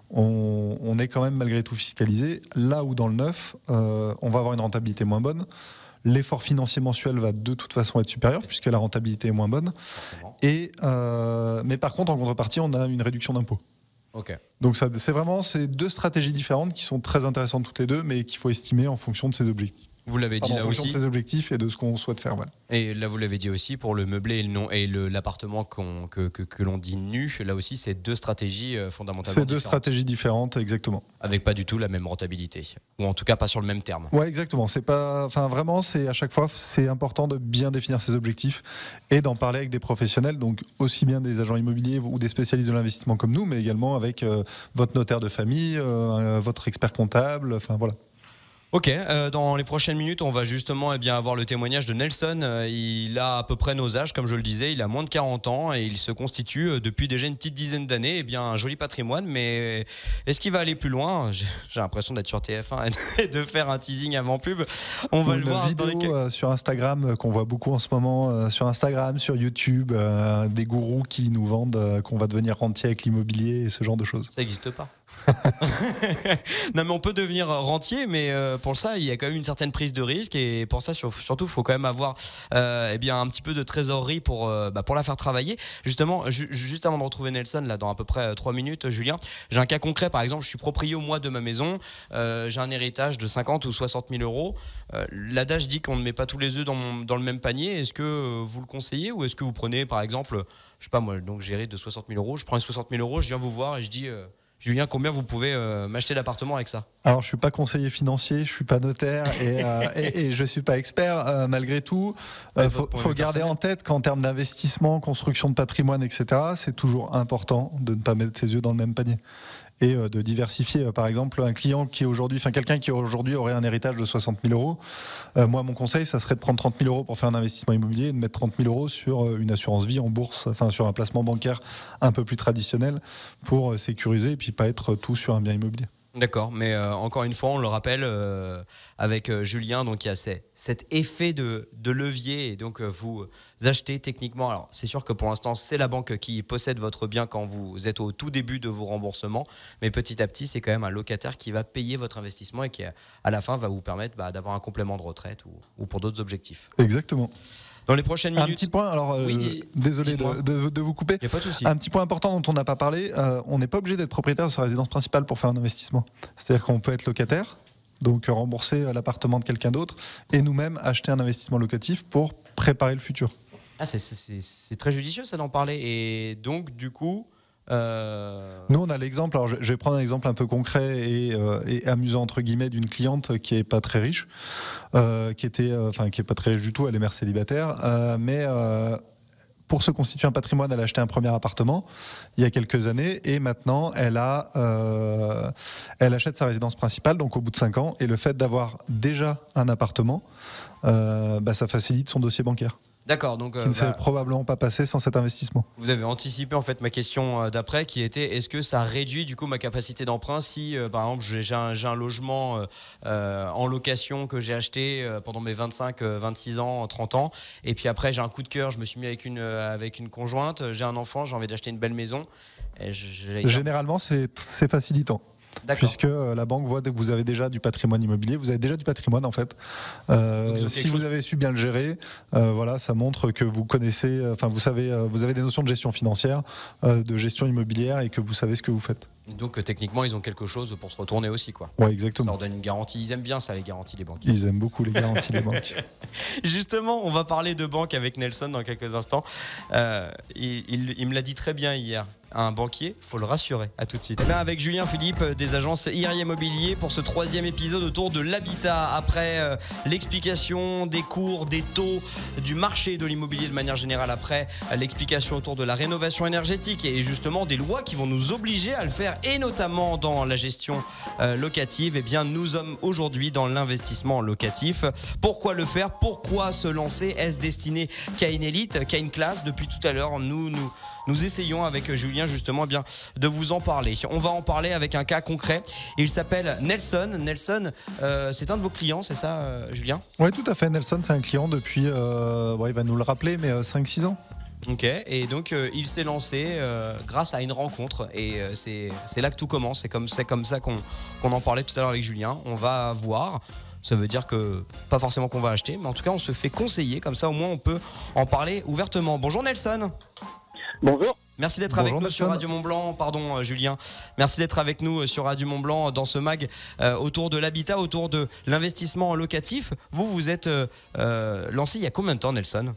on est quand même malgré tout fiscalisé. Là où dans le neuf, on va avoir une rentabilité moins bonne. L'effort financier mensuel va de toute façon être supérieur puisque la rentabilité est moins bonne. Mais par contre, en contrepartie, on a une réduction d'impôt. Okay. Donc c'est vraiment deux stratégies différentes qui sont très intéressantes toutes les deux, mais qu'il faut estimer en fonction de ses objectifs. Vous l'avez dit là aussi. En fonction de ses objectifs et de ce qu'on souhaite faire. Voilà. Et là, vous l'avez dit aussi, pour le meublé et l'appartement que l'on dit nu, là aussi, c'est deux stratégies fondamentalement différentes. C'est deux stratégies différentes, exactement. Avec pas du tout la même rentabilité. Ou en tout cas, pas sur le même terme. Oui, exactement. Vraiment, à chaque fois, c'est important de bien définir ses objectifs et d'en parler avec des professionnels, donc aussi bien des agents immobiliers ou des spécialistes de l'investissement comme nous, mais également avec votre notaire de famille, votre expert comptable, voilà. Ok, dans les prochaines minutes, on va justement avoir le témoignage de Nelson. Il a à peu près nos âges, comme je le disais, il a moins de 40 ans et il se constitue depuis déjà une petite dizaine d'années un joli patrimoine. Mais est-ce qu'il va aller plus loin ? J'ai l'impression d'être sur TF1 et de faire un teasing avant pub. On va le voir vidéo dans les... sur Instagram qu'on voit beaucoup en ce moment, sur Instagram, sur YouTube, des gourous qui nous vendent qu'on va devenir rentier avec l'immobilier et ce genre de choses. Ça n'existe pas. Non mais on peut devenir rentier, mais pour ça il y a quand même une certaine prise de risque et pour ça surtout il faut quand même avoir un petit peu de trésorerie pour la faire travailler. Justement, juste avant de retrouver Nelson là dans à peu près 3 minutes, Julien, j'ai un cas concret. Par exemple, je suis proprio moi de ma maison, j'ai un héritage de 50 ou 60 000 euros. L'adage dit qu'on ne met pas tous les œufs dans le même panier. Est-ce que vous le conseillez ou est-ce que vous prenez par exemple, je sais pas moi, donc j'hérite de 60 000 euros, je prends les 60 000 euros, je viens vous voir et je dis Julien, combien vous pouvez m'acheter l'appartement avec ça ? Alors, je suis pas conseiller financier, je suis pas notaire et je suis pas expert. Malgré tout, faut garder en tête qu'en termes d'investissement, construction de patrimoine, etc., c'est toujours important de ne pas mettre ses yeux dans le même panier et de diversifier. Par exemple, quelqu'un qui aujourd'hui aurait un héritage de 60 000 euros, moi, mon conseil, ça serait de prendre 30 000 euros pour faire un investissement immobilier et de mettre 30 000 euros sur une assurance vie en bourse, enfin sur un placement bancaire un peu plus traditionnel pour sécuriser et puis pas être tout sur un bien immobilier. D'accord, mais encore une fois, on le rappelle avec Julien, donc il y a cet effet de levier et donc vous achetez techniquement. Alors c'est sûr que pour l'instant c'est la banque qui possède votre bien quand vous êtes au tout début de vos remboursements, mais petit à petit c'est quand même un locataire qui va payer votre investissement et qui à la fin va vous permettre d'avoir un complément de retraite ou pour d'autres objectifs. Exactement. Dans les prochaines minutes. Un petit point, alors désolé de vous couper. Il n'y a pas de souci. Un petit point important dont on n'a pas parlé, on n'est pas obligé d'être propriétaire de sa résidence principale pour faire un investissement. C'est-à-dire qu'on peut être locataire, donc rembourser l'appartement de quelqu'un d'autre, et nous-mêmes acheter un investissement locatif pour préparer le futur. Ah, c'est très judicieux ça d'en parler. Et donc du coup... Nous on a l'exemple, alors je vais prendre un exemple un peu concret et amusant entre guillemets d'une cliente qui est pas très riche, qui est pas très riche du tout, elle est mère célibataire, mais pour se constituer un patrimoine, elle a acheté un premier appartement il y a quelques années et maintenant elle achète sa résidence principale, donc au bout de 5 ans, et le fait d'avoir déjà un appartement, ça facilite son dossier bancaire. D'accord, donc qui ne s'est probablement pas passé sans cet investissement. Vous avez anticipé en fait ma question d'après qui était est-ce que ça réduit du coup ma capacité d'emprunt si par exemple j'ai un logement en location que j'ai acheté pendant mes 25, 26 ans, 30 ans et puis après j'ai un coup de cœur, je me suis mis avec une conjointe, j'ai un enfant, j'ai envie d'acheter une belle maison. Et généralement c'est facilitant. Puisque la banque voit que vous avez déjà du patrimoine immobilier, vous avez déjà du patrimoine en fait. Si vous avez su bien le gérer, ça montre que vous connaissez, vous avez des notions de gestion financière, de gestion immobilière et que vous savez ce que vous faites. Donc techniquement ils ont quelque chose pour se retourner aussi quoi. Ouais, exactement. Ça leur donne une garantie, ils aiment bien ça les garanties les banquiers. Ils aiment beaucoup les garanties les banques. Justement, on va parler de banque avec Nelson dans quelques instants. Il me l'a dit très bien hier. Un banquier, faut le rassurer. À tout de suite. Avec Julien Philippe des agences IRI Immobilier pour ce 3e épisode autour de l'habitat. Après l'explication des cours, des taux, du marché de l'immobilier de manière générale. Après l'explication autour de la rénovation énergétique et justement des lois qui vont nous obliger à le faire et notamment dans la gestion locative. Eh bien, nous sommes aujourd'hui dans l'investissement locatif. Pourquoi le faire ? Pourquoi se lancer ? Est-ce destiné qu'à une élite, qu'à une classe ? Depuis tout à l'heure, nous essayons avec Julien justement de vous en parler. On va en parler avec un cas concret. Il s'appelle Nelson. Nelson, c'est un de vos clients, c'est ça Julien ? Oui, tout à fait. Nelson, c'est un client depuis, il va nous le rappeler, mais 5-6 ans. Ok, et donc il s'est lancé grâce à une rencontre et c'est là que tout commence. C'est comme ça qu'on en parlait tout à l'heure avec Julien. On va voir. Ça veut dire que pas forcément qu'on va acheter, mais en tout cas on se fait conseiller. Comme ça au moins on peut en parler ouvertement. Bonjour Nelson. Bonjour. Merci d'être avec nous sur Radio Mont-Blanc. Pardon Julien. Merci d'être avec nous sur Radio Mont-Blanc dans ce mag autour de l'habitat, autour de l'investissement locatif. Vous êtes lancé il y a combien de temps Nelson ?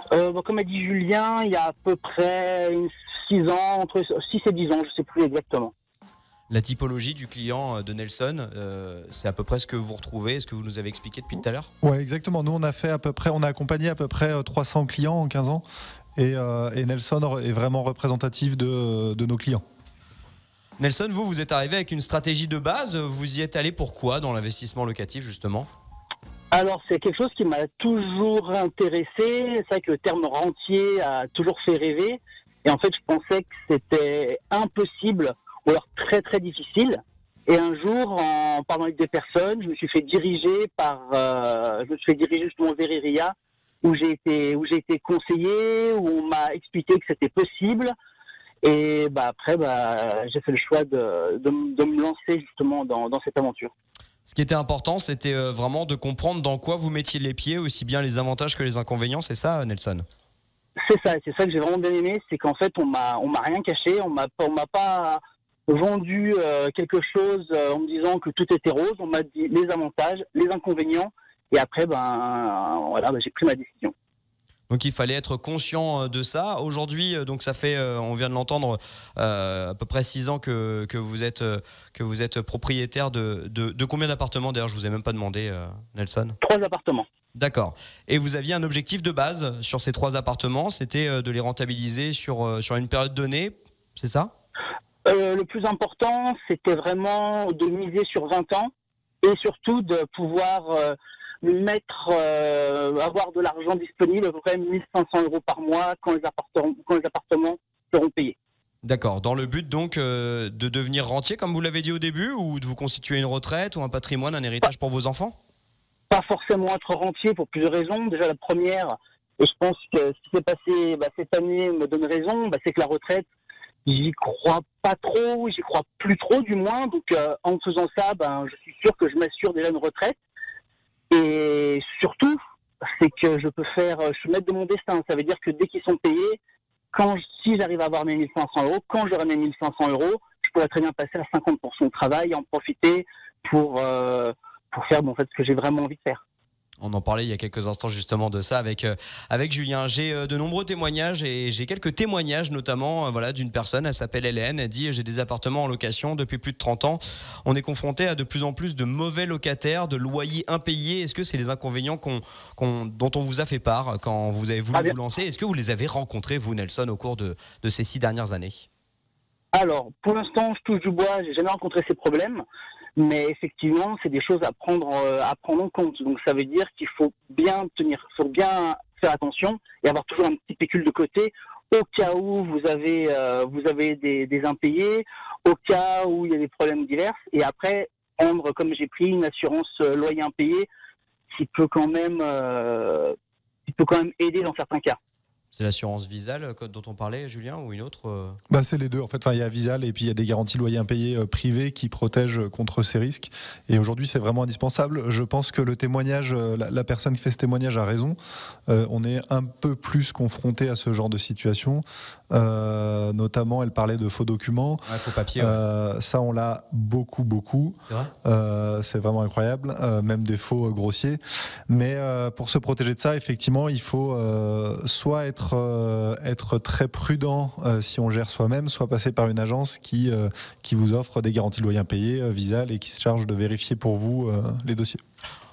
Comme a dit Julien, il y a à peu près 6 ans, entre 6 et 10 ans, je ne sais plus exactement. La typologie du client de Nelson, c'est à peu près ce que vous retrouvez, ce que vous nous avez expliqué depuis tout à l'heure ? Oui, exactement. Nous, on a accompagné à peu près 300 clients en 15 ans et Nelson est vraiment représentatif de nos clients. Nelson, vous êtes arrivé avec une stratégie de base. Vous y êtes allé pourquoi dans l'investissement locatif, justement? Alors, c'est quelque chose qui m'a toujours intéressé. C'est vrai que le terme rentier a toujours fait rêver. Et en fait, je pensais que c'était impossible ou alors très très difficile. Et un jour, en parlant avec des personnes, je me suis fait diriger justement vers Iria, où j'ai été conseillé, où on m'a expliqué que c'était possible. Et après, j'ai fait le choix de me lancer justement dans cette aventure. Ce qui était important, c'était vraiment de comprendre dans quoi vous mettiez les pieds, aussi bien les avantages que les inconvénients. C'est ça, Nelson? C'est ça que j'ai vraiment bien aimé, c'est qu'en fait on m'a rien caché, on m'a pas vendu quelque chose en me disant que tout était rose. On m'a dit les avantages, les inconvénients, et après j'ai pris ma décision. Donc il fallait être conscient de ça. Aujourd'hui, donc ça fait, on vient de l'entendre, à peu près 6 ans que vous êtes propriétaire de combien d'appartements? D'ailleurs, je vous ai même pas demandé, Nelson. 3 appartements. D'accord. Et vous aviez un objectif de base sur ces 3 appartements, c'était de les rentabiliser sur une période donnée, c'est ça? Le plus important, c'était vraiment de miser sur 20 ans et surtout de pouvoir avoir de l'argent disponible, à peu près 1 500 € par mois quand les appartements seront payés. D'accord. Dans le but donc de devenir rentier, comme vous l'avez dit au début, ou de vous constituer une retraite ou un patrimoine, un héritage pour vos enfants? Pas forcément être rentier pour plusieurs raisons. Déjà, la première, et je pense que ce qui s'est passé cette année me donne raison, c'est que la retraite, j'y crois pas trop, j'y crois plus trop du moins. Donc en faisant ça, je suis sûr que je m'assure déjà une retraite. Et surtout, c'est que je suis maître de mon destin. Ça veut dire que dès qu'ils sont payés, si j'arrive à avoir mes 1 500 €, quand j'aurai mes 1 500 €, je pourrais très bien passer à 50% de travail et en profiter pour faire ce que j'ai vraiment envie de faire. On en parlait il y a quelques instants justement de ça avec Julien. J'ai de nombreux témoignages et j'ai quelques témoignages notamment d'une personne, elle s'appelle Hélène, elle dit: j'ai des appartements en location depuis plus de 30 ans. On est confronté à de plus en plus de mauvais locataires, de loyers impayés. Est-ce que c'est les inconvénients dont on vous a fait part quand vous avez voulu vous lancer? Est-ce que vous les avez rencontrés, vous, Nelson, au cours de ces 6 dernières années? Alors, pour l'instant, je touche du bois, j'ai jamais rencontré ces problèmes. Mais effectivement, c'est des choses à prendre en compte. Donc ça veut dire qu'il faut bien faire attention et avoir toujours un petit pécule de côté au cas où vous avez des impayés, au cas où il y a des problèmes divers. Et après, prendre, comme j'ai pris, une assurance loyer impayé qui peut quand même aider dans certains cas. C'est l'assurance Visal dont on parlait, Julien, ou une autre? C'est les deux. En fait, il y a Visal et puis il y a des garanties loyers impayés privées qui protègent contre ces risques. Et aujourd'hui, c'est vraiment indispensable. Je pense que le témoignage, la personne qui fait ce témoignage a raison. On est un peu plus confronté à ce genre de situation. Notamment, elle parlait de faux documents. Ouais, faux papiers. Ça, on l'a beaucoup. C'est vrai. C'est vraiment incroyable. Même des faux grossiers. Mais pour se protéger de ça, effectivement, il faut soit être très prudent si on gère soi-même, soit passer par une agence qui vous offre des garanties de loyer impayés, Visal, et qui se charge de vérifier pour vous les dossiers.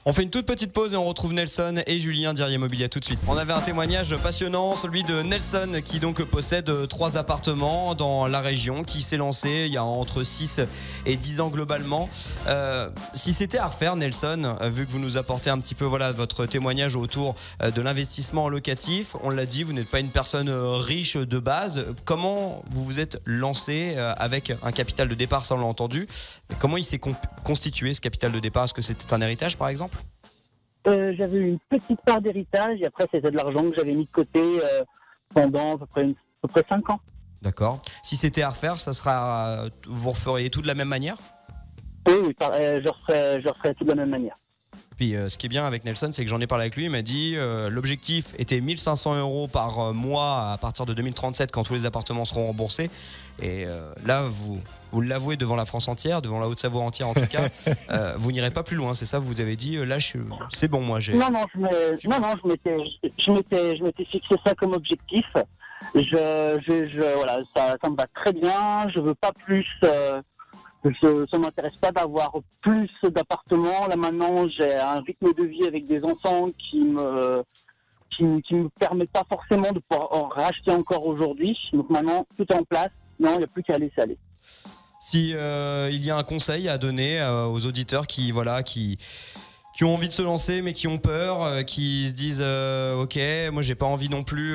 On fait une toute petite pause et on retrouve Nelson et Julien d'Iria Immobilier tout de suite. On avait un témoignage passionnant, celui de Nelson qui donc possède 3 appartements dans la région, qui s'est lancé il y a entre 6 et 10 ans globalement. Si c'était à refaire, Nelson, vu que vous nous apportez un petit peu votre témoignage autour de l'investissement locatif, on l'a dit, vous n'êtes pas une personne riche de base. Comment vous vous êtes lancé avec un capital de départ, ça on l'a entendu. Comment il s'est constitué ce capital de départ? Est-ce que c'était un héritage par exemple? J'avais une petite part d'héritage et après c'était de l'argent que j'avais mis de côté pendant à peu près 5 ans. D'accord. Si c'était à refaire, vous referiez tout de la même manière? Oui, je referais tout de la même manière. Puis ce qui est bien avec Nelson, c'est que j'en ai parlé avec lui, il m'a dit l'objectif était 1 500 € par mois à partir de 2037 quand tous les appartements seront remboursés. Et là, vous l'avouez devant la France entière, devant la Haute-Savoie entière en tout cas, vous n'irez pas plus loin, c'est ça? Vous avez dit là, c'est bon, moi j'ai. Non, je m'étais fixé ça comme objectif. Voilà, ça me va très bien. Je veux pas plus. Ça m'intéresse pas d'avoir plus d'appartements. Là maintenant, j'ai un rythme de vie avec des enfants qui me permet pas forcément de pouvoir en racheter encore aujourd'hui. Donc maintenant, tout est en place. Non, il n'y a plus qu'à laisser aller. si il y a un conseil à donner aux auditeurs qui ont envie de se lancer mais qui ont peur, qui se disent ok, moi j'ai pas envie non plus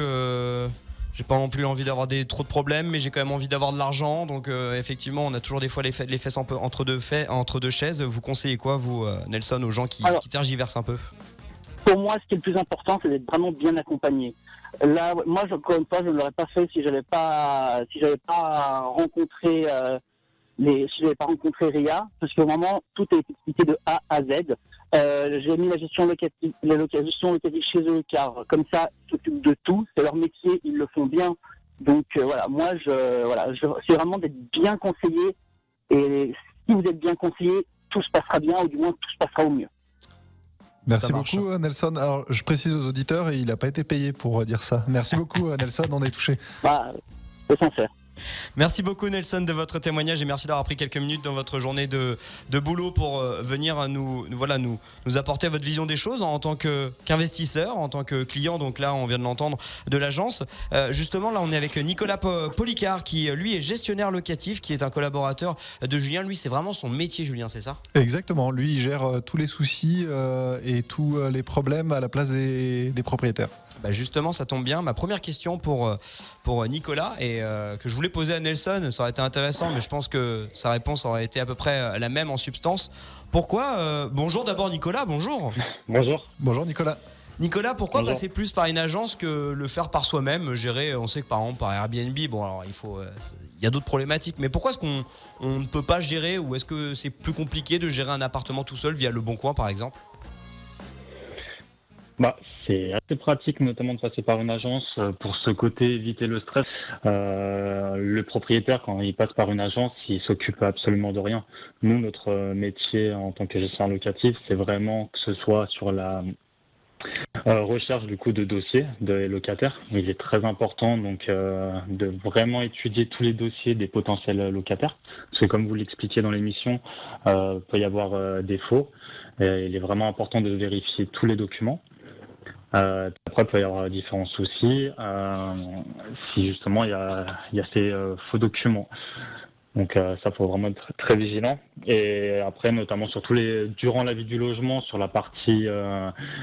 envie d'avoir trop de problèmes, mais j'ai quand même envie d'avoir de l'argent. Donc effectivement, on a toujours des fois les fesses entre deux chaises. Vous conseillez quoi, vous, Nelson, aux gens qui tergiversent un peu? Pour moi, ce qui est le plus important, c'est d'être vraiment bien accompagné. Là, moi, encore une fois, je ne l'aurais pas fait si j'avais pas rencontré RIA, parce que vraiment, tout est expliqué de A à Z. J'ai mis la gestion locative chez eux, car comme ça, ils s'occupent de tout. C'est leur métier, ils le font bien. Donc moi, c'est vraiment d'être bien conseillé. Et si vous êtes bien conseillé, tout se passera bien, ou du moins tout se passera au mieux. Merci beaucoup, Nelson. Alors, je précise aux auditeurs, il n'a pas été payé pour dire ça. Merci beaucoup, Nelson, on est touché. C'est sincère. Merci beaucoup, Nelson, de votre témoignage, et merci d'avoir pris quelques minutes dans votre journée de boulot pour venir nous apporter votre vision des choses en tant qu'investisseur, en tant que client. Donc là, on vient de l'entendre, de l'agence. Justement, là, on est avec Nicolas Policard, qui lui est gestionnaire locatif, qui est un collaborateur de Julien. Lui, c'est vraiment son métier, Julien, c'est ça? Exactement. Lui, il gère tous les soucis et tous les problèmes à la place des propriétaires. Justement, ça tombe bien. Ma première question pour Nicolas, et que je voulais poser à Nelson, ça aurait été intéressant, mais je pense que sa réponse aurait été à peu près la même en substance. Pourquoi bonjour d'abord, Nicolas. Bonjour. Bonjour. Bonjour, Nicolas. Nicolas, pourquoi passer plus par une agence que le faire par soi-même, gérer? On sait que par exemple par Airbnb, bon alors il y a d'autres problématiques, mais pourquoi est-ce qu'on ne peut pas gérer, ou est-ce que c'est plus compliqué de gérer un appartement tout seul via Le Bon Coin par exemple? C'est assez pratique, notamment de passer par une agence pour ce côté éviter le stress. Le propriétaire, quand il passe par une agence, il s'occupe absolument de rien. Nous, notre métier en tant que gestionnaire locatif, c'est vraiment que ce soit sur la recherche du coup de dossiers des locataires. Il est très important donc de vraiment étudier tous les dossiers des potentiels locataires, parce que comme vous l'expliquiez dans l'émission, peut y avoir des faux. Il est vraiment important de vérifier tous les documents. Après, il peut y avoir différents soucis si justement il y a ces faux documents. Donc ça, faut vraiment être très vigilant. Et après, notamment durant la vie du logement, sur la partie,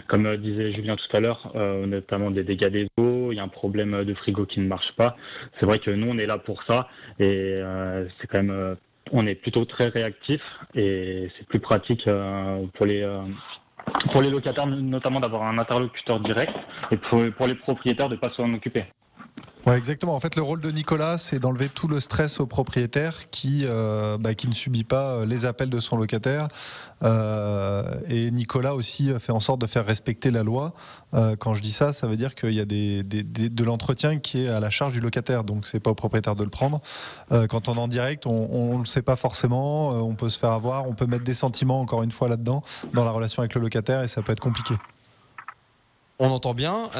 comme disait Julien tout à l'heure, notamment des dégâts des eaux, il y a un problème de frigo qui ne marche pas. C'est vrai que nous, on est là pour ça, et c'est quand même, on est plutôt très réactif, et c'est plus pratique pour les locataires, notamment d'avoir un interlocuteur direct, et pour les propriétaires de ne pas s'en occuper. Ouais, exactement. En fait, le rôle de Nicolas, c'est d'enlever tout le stress au propriétaire qui ne subit pas les appels de son locataire. Et Nicolas aussi fait en sorte de faire respecter la loi. Quand je dis ça, ça veut dire qu'il y a de l'entretien qui est à la charge du locataire. Donc, c'est pas au propriétaire de le prendre. Quand on est en direct, on le sait pas forcément. On peut se faire avoir. On peut mettre des sentiments, encore une fois, là-dedans, dans la relation avec le locataire, et ça peut être compliqué. On entend bien,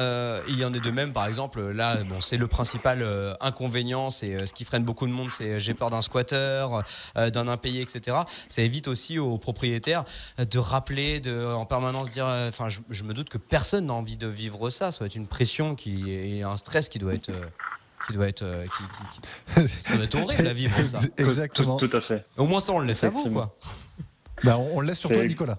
il y en est de même par exemple, là c'est le principal inconvénient, c'est ce qui freine beaucoup de monde, c'est j'ai peur d'un squatter, d'un impayé, etc. Ça évite aussi aux propriétaires de rappeler, en permanence dire, je me doute que personne n'a envie de vivre ça, ça doit être une pression et un stress qui doit être... ça doit être horrible à vivre ça. Exactement. Tout à fait. Au moins ça on le laisse à vous quoi. On le laisse sur toi, Nicolas.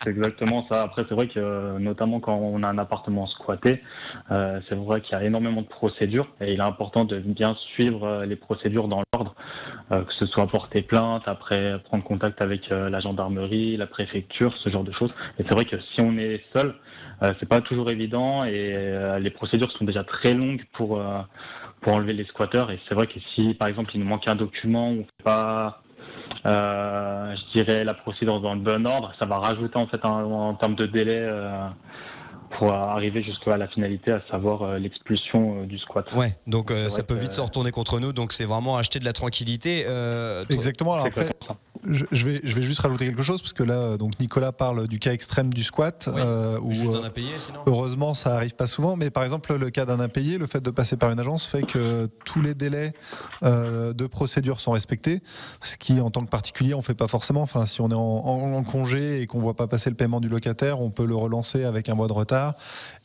C'est exactement ça. Après, c'est vrai que notamment quand on a un appartement squatté, c'est vrai qu'il y a énormément de procédures, et il est important de bien suivre les procédures dans l'ordre, que ce soit porter plainte, après prendre contact avec la gendarmerie, la préfecture, ce genre de choses. Et c'est vrai que si on est seul, c'est pas toujours évident, et les procédures sont déjà très longues pour enlever les squatteurs. Et c'est vrai que si par exemple il nous manque un document, on fait pas je dirais la procédure dans le bon ordre, ça va rajouter en fait en termes de délai pour arriver jusqu'à la finalité, à savoir l'expulsion du squat. Ouais, donc ça peut vite se retourner contre nous, donc c'est vraiment acheter de la tranquillité. Exactement. Alors après, Je vais juste rajouter quelque chose parce que là, donc Nicolas parle du cas extrême du squat, Oui, où juste un impayé, sinon. heureusement ça arrive pas souvent. Mais par exemple, le cas d'un impayé, le fait de passer par une agence fait que tous les délais de procédure sont respectés, ce qui en tant que particulier on fait pas forcément. Enfin, si on est en congé et qu'on voit pas passer le paiement du locataire, on peut le relancer avec un mois de retard.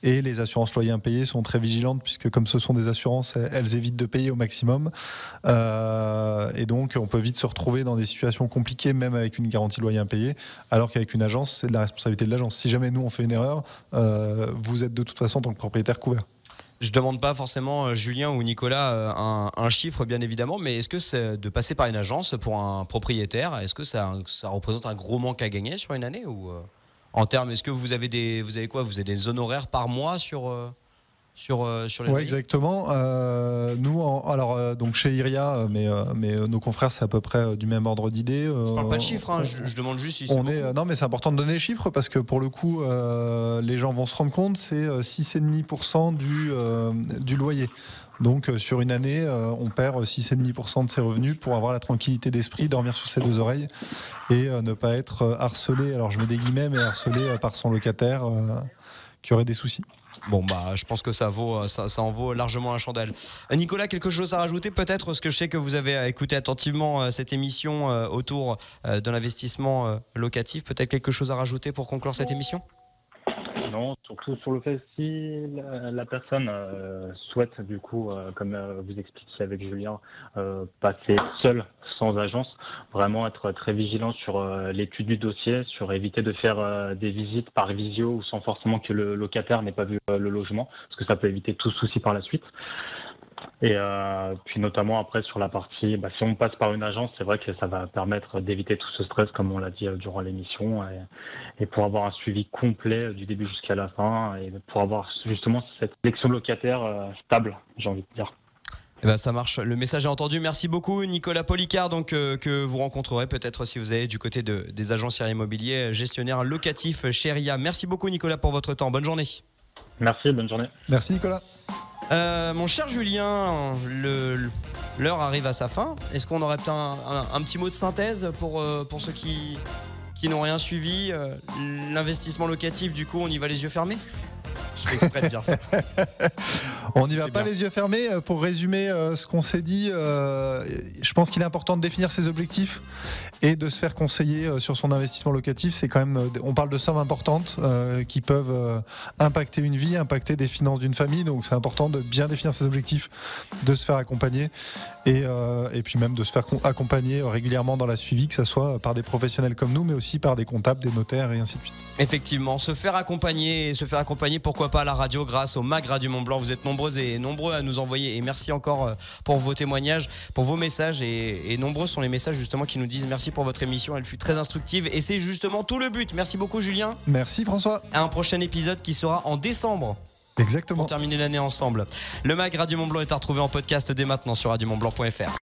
Et les assurances loyers impayés sont très vigilantes puisque comme ce sont des assurances, elles évitent de payer au maximum. Et donc on peut vite se retrouver dans des situations compliquées même avec une garantie loyer impayé, alors qu'avec une agence, c'est de la responsabilité de l'agence. Si jamais nous on fait une erreur, vous êtes de toute façon en tant que propriétaire couvert. Je demande pas forcément, Julien ou Nicolas, un chiffre bien évidemment, mais est-ce que c'est de passer par une agence pour un propriétaire, est-ce que ça représente un gros manque à gagner sur une année ou en termes, est-ce que vous avez des honoraires par mois sur les Oui, loyers ? exactement. Nous, donc chez Iria, mais nos confrères, c'est à peu près du même ordre d'idée. Je parle pas de chiffres, hein, je demande juste si c'est beaucoup. Non, mais c'est important de donner les chiffres parce que pour le coup, les gens vont se rendre compte, c'est 6,5% du loyer. Donc sur une année, on perd 6,5% de ses revenus pour avoir la tranquillité d'esprit, dormir sur ses deux oreilles et ne pas être harcelé, alors je mets des guillemets, mais harcelé par son locataire qui aurait des soucis. Bon je pense que ça en vaut largement la chandelle. Nicolas, quelque chose à rajouter peut-être, parce que je sais que vous avez écouté attentivement cette émission autour de l'investissement locatif. Peut-être quelque chose à rajouter pour conclure cette émission ? Non, surtout sur le fait si la personne souhaite du coup, comme vous expliquiez avec Julien, passer seul, sans agence, vraiment être très vigilant sur l'étude du dossier, sur éviter de faire des visites par visio ou sans forcément que le locataire n'ait pas vu le logement, parce que ça peut éviter tout souci par la suite. Et puis notamment après sur la partie, si on passe par une agence, c'est vrai que ça va permettre d'éviter tout ce stress comme on l'a dit durant l'émission et pour avoir un suivi complet du début jusqu'à la fin et pour avoir justement cette sélection de locataires stable, j'ai envie de dire. Ça marche, le message est entendu. Merci beaucoup Nicolas Policard, donc, que vous rencontrerez peut-être si vous allez du côté des agences immobiliers, gestionnaire locatif chez RIA. Merci beaucoup Nicolas pour votre temps, bonne journée. Merci, bonne journée. Merci Nicolas. Mon cher Julien, l'heure arrive à sa fin. Est-ce qu'on aurait peut-être un petit mot de synthèse pour ceux qui n'ont rien suivi, l'investissement locatif, du coup, on y va les yeux fermés ? Je fais exprès de dire ça. On n'y va pas les yeux fermés. Pour résumer ce qu'on s'est dit, je pense qu'il est important de définir ses objectifs et de se faire conseiller sur son investissement locatif. C'est quand même, on parle de sommes importantes qui peuvent impacter une vie, impacter des finances d'une famille. Donc c'est important de bien définir ses objectifs, de se faire accompagner et puis même de se faire accompagner régulièrement dans la suivi, que ce soit par des professionnels comme nous, mais aussi par des comptables, des notaires et ainsi de suite. Effectivement, se faire accompagner, pourquoi pas à la radio grâce au MAG Radio Mont Blanc. Vous êtes nombreuses et nombreux à nous envoyer, et merci encore pour vos témoignages, pour vos messages, et nombreux sont les messages justement qui nous disent merci pour votre émission, elle fut très instructive et c'est justement tout le but. Merci beaucoup Julien. Merci François. À un prochain épisode qui sera en décembre. Exactement. Pour terminer l'année ensemble. Le MAG Radio Mont Blanc est à retrouver en podcast dès maintenant sur radiomontblanc.fr.